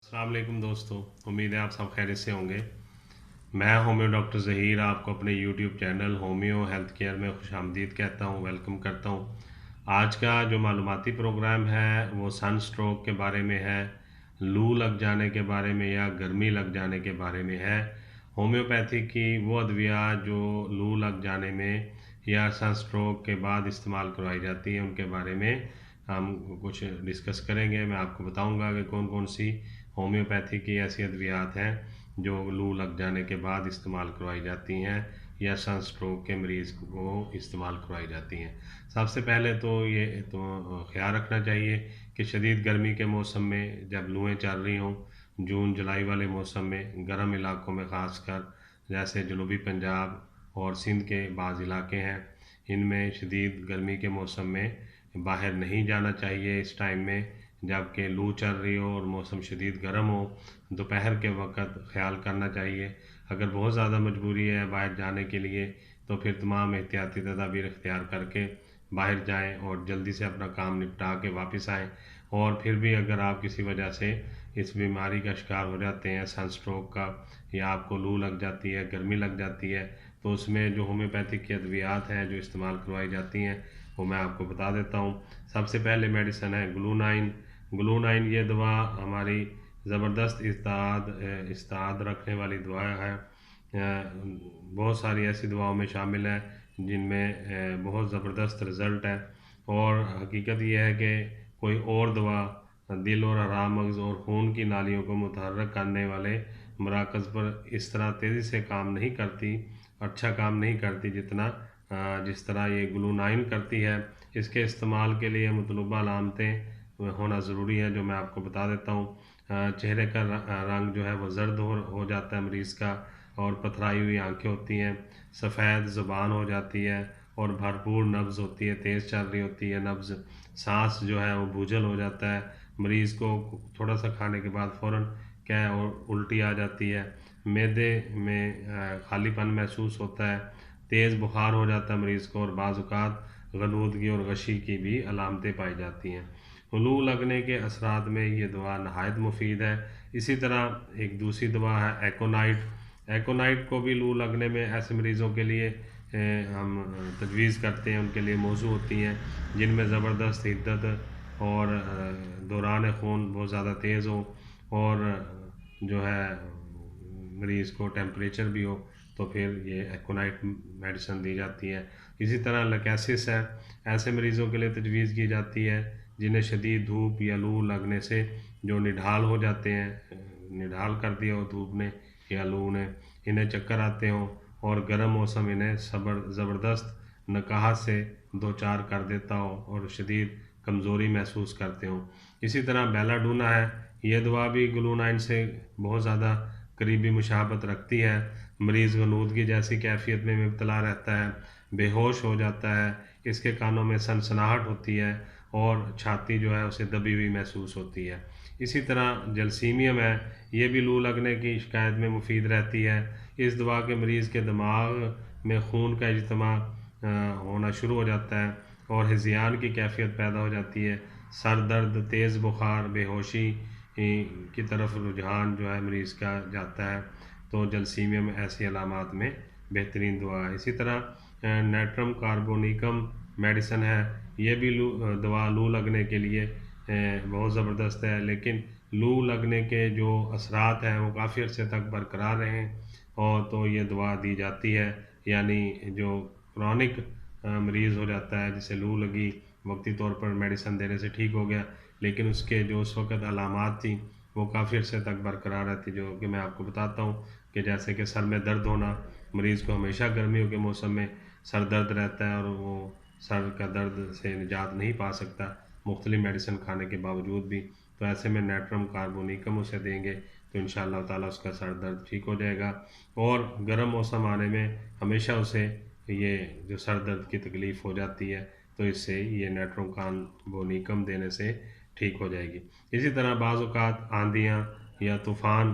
अस्सलाम वालेकुम दोस्तों, उम्मीद है आप सब खैरियत से होंगे। मैं होम्यो डॉक्टर ज़हीर आपको अपने YouTube channel homeo health care में खुशामदीद कहता हूँ, वेलकम करता हूँ। आज का जो मालूमाती प्रोग्राम है वो सन स्ट्रोक के बारे में है, लू लग जाने के बारे में या गर्मी लग जाने के बारे में है। होम्योपैथी की वो अद्विया जो लू लग जाने में या सन स्ट्रोक के बाद इस्तेमाल करवाई जाती है उनके बारे में हम कुछ डिस्कस करेंगे। मैं आपको बताऊंगा कि कौन कौन सी होम्योपैथी की ऐसी अद्वियात हैं जो लू लग जाने के बाद इस्तेमाल करवाई जाती हैं या सन स्ट्रोक के मरीज़ को इस्तेमाल करवाई जाती हैं। सबसे पहले तो ये तो ख्याल रखना चाहिए कि शदीद गर्मी के मौसम में जब लूएँ चल रही हों, जून जुलाई वाले मौसम में गर्म इलाकों में ख़ासकर जैसे जनूबी पंजाब और सिंध के बाज़ इलाके हैं, इनमें शदीद गर्मी के मौसम में बाहर नहीं जाना चाहिए इस टाइम में जबकि लू चल रही हो और मौसम शदीद गर्म हो। दोपहर के वक़्त ख़्याल करना चाहिए। अगर बहुत ज़्यादा मजबूरी है बाहर जाने के लिए तो फिर तमाम एहतियाती तदाबीर इख्तियार करके बाहर जाएं और जल्दी से अपना काम निपटा के वापस आएं। और फिर भी अगर आप किसी वजह से इस बीमारी का शिकार हो जाते हैं सन स्ट्रोक का या आपको लू लग जाती है, गर्मी लग जाती है, तो उसमें जो होम्योपैथिक की अद्वियात हैं जो इस्तेमाल करवाई जाती हैं वो मैं आपको बता देता हूँ। सबसे पहले मेडिसिन है ग्लूनाइन। ग्लूनाइन ये दवा हमारी ज़बरदस्त इस्ताद रखने वाली दवा है। बहुत सारी ऐसी दवाओं में शामिल है जिनमें बहुत ज़बरदस्त रिज़ल्ट है। और हकीकत यह है कि कोई और दवा दिल और आराम मगज़ और खून की नालियों को मुतहर्रिक करने वाले मराकज़ पर इस तरह तेज़ी से काम नहीं करती, अच्छा काम नहीं करती जिस तरह ये ग्लूनाइन करती है। इसके इस्तेमाल के लिए मतलूबा अलामतें होना ज़रूरी है जो मैं आपको बता देता हूँ। चेहरे का रंग जो है वो ज़र्द हो जाता है मरीज़ का और पथराई हुई आंखें होती हैं, सफ़ेद ज़ुबान हो जाती है और भरपूर नब्ज़ होती है, तेज़ चल रही होती है नब्ज़। सांस जो है वो बोझल हो जाता है, मरीज़ को थोड़ा सा खाने के बाद फ़ौरन क्या है और उल्टी आ जाती है, मैदे में खालीपन महसूस होता है, तेज़ बुखार हो जाता है मरीज़ को और बाज़ औक़ात ग़लूदगी और गशी की भी अलामतें पाई जाती हैं। लू लगने के असरात में ये दवा नहायत मुफीद है। इसी तरह एक दूसरी दवा है एकोनाइट। एकोनाइट को भी लू लगने में ऐसे मरीज़ों के लिए हम तजवीज़ करते हैं, उनके लिए मौजू होती हैं जिनमें ज़बरदस्त हिद्दत और दौरान खून बहुत ज़्यादा तेज़ हो और जो है मरीज़ को टेम्परेचर भी हो तो फिर ये एकोनाइट मेडिसिन दी जाती है। इसी तरह लकैसिस है, ऐसे मरीज़ों के लिए तजवीज़ की जाती है जिन्हें शदीद धूप या लू लगने से जो निढाल हो जाते हैं, निढाल कर दिया हो धूप ने या लू ने, इन्हें चक्कर आते हों और गर्म मौसम इन्हें ज़बरदस्त नकाहत से दो चार कर देता हो और शदीद कमज़ोरी महसूस करते हों। इसी तरह बेलाडोना है, ये दवा भी ग्लूनाइन से बहुत ज़्यादा करीबी मुशाबत रखती है। मरीज़ गलूदगी जैसी कैफियत में मुब्तला रहता है, बेहोश हो जाता है, इसके कानों में सनसनाहट होती है और छाती जो है उसे दबी हुई महसूस होती है। इसी तरह जलसीमियम है, ये भी लू लगने की शिकायत में मुफीद रहती है। इस दवा के मरीज़ के दिमाग में खून का इज्तिमा होना शुरू हो जाता है और हिज़ियान की कैफियत पैदा हो जाती है। सर दर्द, तेज़ बुखार, बेहोशी की तरफ रुझान जो है मरीज़ का जाता है। तो जलसीमियम ऐसी अलामात में बेहतरीन दवा है। इसी तरह नेट्रम कार्बोनिकम मेडिसिन है, ये भी दवा लू लगने के लिए बहुत ज़बरदस्त है, लेकिन लू लगने के जो असरात हैं वो काफ़ी अर्से तक बरकरार रहें और तो ये दवा दी जाती है। यानी जो क्रॉनिक मरीज़ हो जाता है जिसे लू लगी, वक्ती तौर पर मेडिसिन देने से ठीक हो गया, लेकिन उसके जो उस वक़्त अलामात थी वो काफ़ी अर्से तक बरकरार रहती, जो कि मैं आपको बताता हूँ कि जैसे कि सर में दर्द होना, मरीज़ को हमेशा गर्मियों के मौसम में सर दर्द रहता है और वो सर का दर्द से निजात नहीं पा सकता मुख्तलिफ़ मेडिसिन खाने के बावजूद भी। तो ऐसे में नेट्रम कार्बोनिकम उसे देंगे तो इंशाअल्लाह ताला उसका सर दर्द ठीक हो जाएगा। और गर्म मौसम आने में हमेशा उसे ये जो सर दर्द की तकलीफ़ हो जाती है तो इससे ये नेट्रम कार्बोनिकम देने से ठीक हो जाएगी। इसी तरह बाज़ औक़ात आंधियाँ या तूफ़ान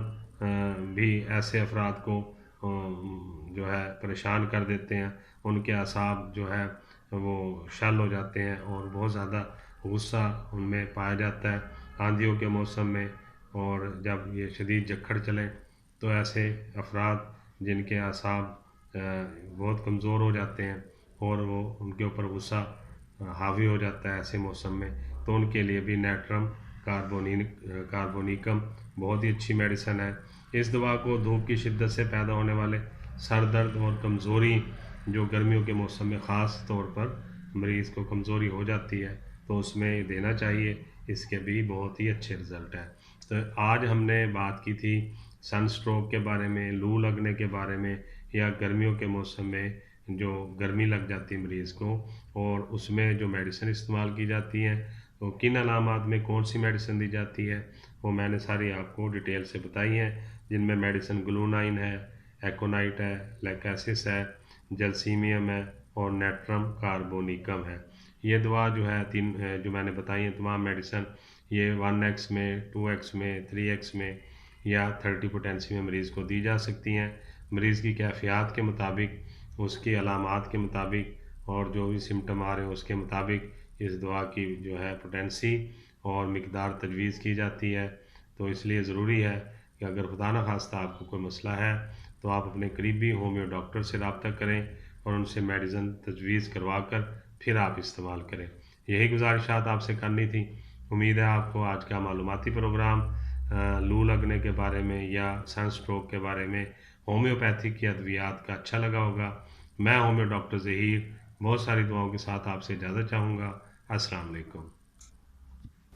भी ऐसे अफराद को जो है परेशान कर देते हैं, उनके असाब जो है वो शल हो जाते हैं और बहुत ज़्यादा गुस्सा उनमें पाया जाता है। आंधियों के मौसम में और जब ये शदीद जक्खड़ चले तो ऐसे अफराद जिनके असाब बहुत कमज़ोर हो जाते हैं और वो उनके ऊपर गुस्सा हावी हो जाता है ऐसे मौसम में, तो उनके लिए भी नेट्रम कार्बोनिकम बहुत ही अच्छी मेडिसिन है। इस दवा को धूप की शिद्दत से पैदा होने वाले सर दर्द और कमज़ोरी, जो गर्मियों के मौसम में ख़ास तौर पर मरीज़ को कमज़ोरी हो जाती है, तो उसमें देना चाहिए। इसके भी बहुत ही अच्छे रिज़ल्ट हैं। तो आज हमने बात की थी सन स्ट्रोक के बारे में, लू लगने के बारे में, या गर्मियों के मौसम में जो गर्मी लग जाती है मरीज़ को और उसमें जो मेडिसिन इस्तेमाल की जाती हैं, तो किन अलामात में कौन सी मेडिसिन दी जाती है, वो मैंने सारी आपको डिटेल से बताई हैं। जिनमें मेडिसिन ग्लूनाइन है, एकोनाइट है, लैकेसिस है, जलसीमियम है और नेट्रम कार्बोनिकम है। ये दवा जो है तीन जो मैंने बताई हैं तमाम मेडिसिन, ये 1x में, 2x में, 3x में या 30 पोटेंसी में मरीज़ को दी जा सकती हैं। मरीज़ की कैफियत के मुताबिक, उसकी अलामात के मुताबिक और जो भी सिम्टम आ रहे हैं उसके मुताबिक इस दवा की जो है पोटेंसी और मिकदार तजवीज़ की जाती है। तो इसलिए ज़रूरी है कि अगर खुदा न खास्ता आपको कोई मसला है तो आप अपने करीबी होम्यो डॉक्टर से रब्ता करें और उनसे मेडिसिन तजवीज़ करवा कर फिर आप इस्तेमाल करें। यही गुजारिशात आपसे करनी थी। उम्मीद है आपको आज का मालूमाती प्रोग्राम लू लगने के बारे में या सन स्ट्रोक के बारे में होम्योपैथिक की अद्वियात का अच्छा लगा होगा। मैं होम्यो डॉक्टर ज़हीर बहुत सारी दुआओं के साथ आपसे इजाज़त चाहूँगा। अस्सलाम वालेकुम।